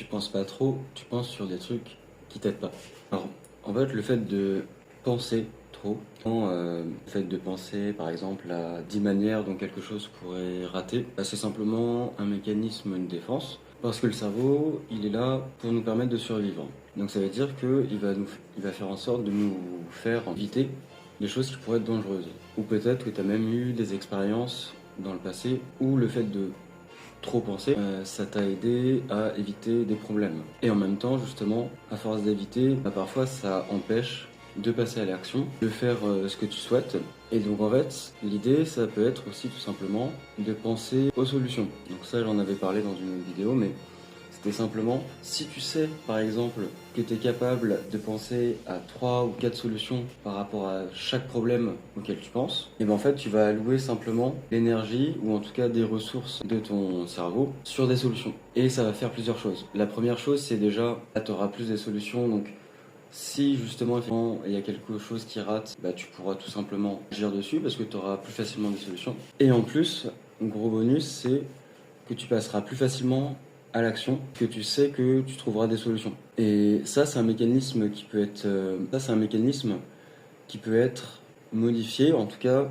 tu penses pas trop, tu penses sur des trucs qui t'aident pas. Alors, en fait, le fait de penser trop, le fait de penser par exemple à 10 manières dont quelque chose pourrait rater, bah, c'est simplement un mécanisme de défense. Parce que le cerveau, il est là pour nous permettre de survivre. Donc ça veut dire qu'il va faire en sorte de nous faire éviter des choses qui pourraient être dangereuses. Ou peut-être que tu as même eu des expériences dans le passé où le fait de trop penser, ça t'a aidé à éviter des problèmes. Et en même temps, justement, à force d'éviter, bah, parfois ça empêche de passer à l'action, de faire ce que tu souhaites. Et donc en fait, l'idée, ça peut être aussi tout simplement de penser aux solutions. Donc ça, j'en avais parlé dans une vidéo, mais c'était simplement, si tu sais par exemple que tu es capable de penser à 3 ou 4 solutions par rapport à chaque problème auquel tu penses, et bien en fait tu vas allouer simplement l'énergie ou en tout cas des ressources de ton cerveau sur des solutions. Et ça va faire plusieurs choses. La première chose c'est déjà, tu auras plus des solutions, donc si justement effectivement, il y a quelque chose qui rate, bah, tu pourras tout simplement agir dessus parce que tu auras plus facilement des solutions. Et en plus, un gros bonus c'est que tu passeras plus facilement à l'action, que tu sais que tu trouveras des solutions. Et ça, c'est un mécanisme qui peut être, modifié, en tout cas,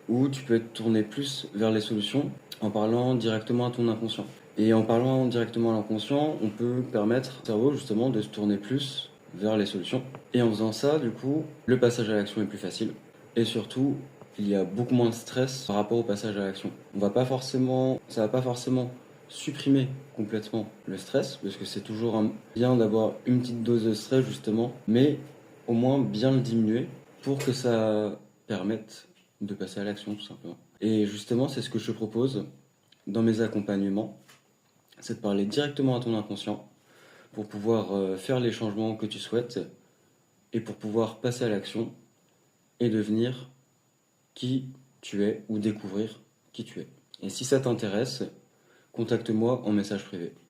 où tu peux être tourné plus vers les solutions en parlant directement à ton inconscient. Et en parlant directement à l'inconscient, on peut permettre au cerveau justement de se tourner plus vers les solutions. Et en faisant ça, du coup, le passage à l'action est plus facile. Et surtout, il y a beaucoup moins de stress par rapport au passage à l'action. Ça va pas forcément supprimer complètement le stress, parce que c'est toujours bien d'avoir une petite dose de stress justement, mais au moins bien le diminuer pour que ça permette de passer à l'action tout simplement. Et justement, c'est ce que je propose dans mes accompagnements, c'est de parler directement à ton inconscient pour pouvoir faire les changements que tu souhaites et pour pouvoir passer à l'action et devenir qui tu es ou découvrir qui tu es. Et si ça t'intéresse, contacte-moi en message privé.